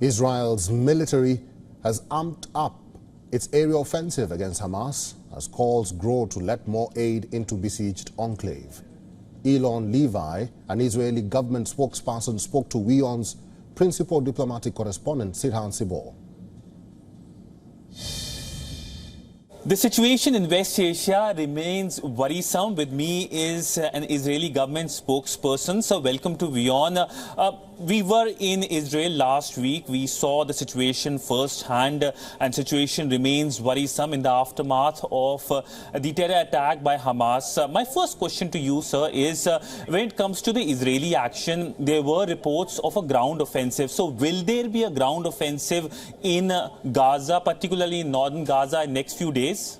Israel's military has amped up its aerial offensive against Hamas as calls grow to let more aid into besieged enclave. Elon Levi, an Israeli government spokesperson, spoke to WION's principal diplomatic correspondent, Sirhan Sibor. The situation in West Asia remains worrisome. With me is an Israeli government spokesperson. So welcome to WION. We were in Israel last week. We saw the situation firsthand, and situation remains worrisome in the aftermath of the terror attack by Hamas. My first question to you, sir, is when it comes to the Israeli action, there were reports of a ground offensive. So will there be a ground offensive in Gaza, particularly in northern Gaza, in next few days?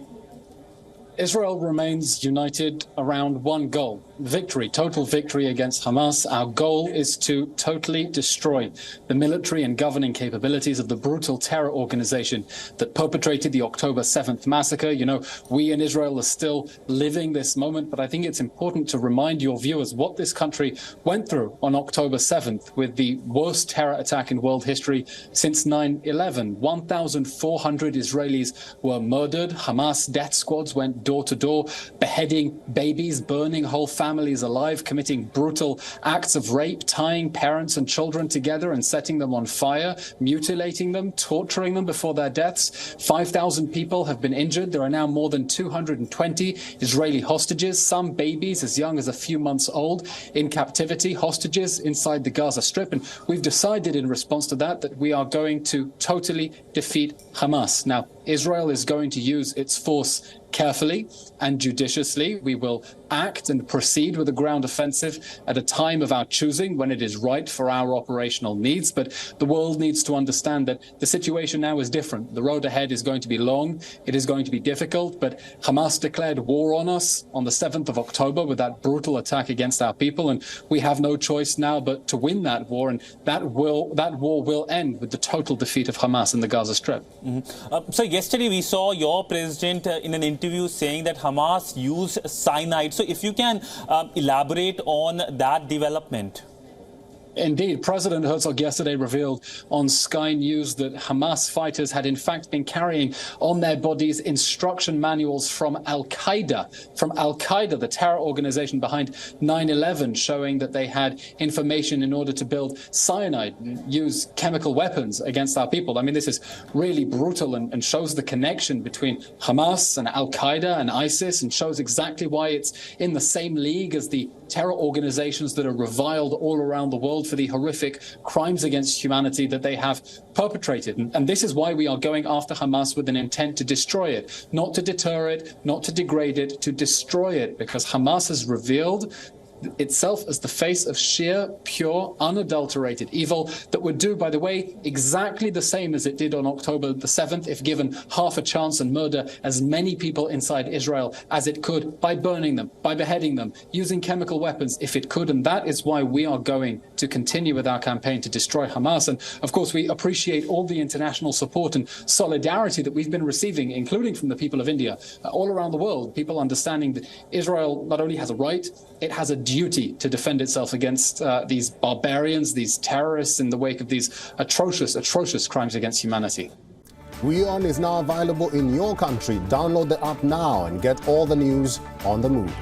Israel remains united around one goal: victory, total victory against Hamas. Our goal is to totally destroy the military and governing capabilities of the brutal terror organization that perpetrated the October 7th massacre. You know, we in Israel are still living this moment, but I think it's important to remind your viewers what this country went through on October 7th with the worst terror attack in world history since 9/11. 1,400 Israelis were murdered. Hamas death squads went door to door, beheading babies, burning whole families alive, committing brutal acts of rape, tying parents and children together and setting them on fire, mutilating them, torturing them before their deaths. 5,000 people have been injured. There are now more than 220 Israeli hostages, some babies as young as a few months old, in captivity, hostages inside the Gaza Strip. And we've decided in response to that we are going to totally defeat Hamas. Now, Israel is going to use its force carefully and judiciously. We will act and proceed with a ground offensive at a time of our choosing when it is right for our operational needs. But the world needs to understand that the situation now is different. The road ahead is going to be long. It is going to be difficult. But Hamas declared war on us on the 7th of October with that brutal attack against our people. And we have no choice now but to win that war. And that war will end with the total defeat of Hamas in the Gaza Strip. So yesterday we saw your president in an interview saying that Hamas used cyanide. So if you can elaborate on that development. Indeed, President Herzog yesterday revealed on Sky News that Hamas fighters had in fact been carrying on their bodies instruction manuals from Al-Qaeda, the terror organization behind 9/11, showing that they had information in order to build cyanide, use chemical weapons against our people. I mean, this is really brutal and shows the connection between Hamas and Al-Qaeda and ISIS, and shows exactly why it's in the same league as the terror organizations that are reviled all around the world for the horrific crimes against humanity that they have perpetrated. And this is why we are going after Hamas with an intent to destroy it, not to deter it, not to degrade it, to destroy it, because Hamas has revealed itself as the face of sheer, pure, unadulterated evil that would do, by the way, exactly the same as it did on October the 7th if given half a chance, and murder as many people inside Israel as it could by burning them, by beheading them, using chemical weapons if it could. And that is why we are going to continue with our campaign to destroy Hamas. And of course, we appreciate all the international support and solidarity that we've been receiving, including from the people of India, all around the world, people understanding that Israel not only has a right, it has a duty to defend itself against these barbarians, these terrorists, in the wake of these atrocious crimes against humanity. WION is now available in your country. Download the app now and get all the news on the move.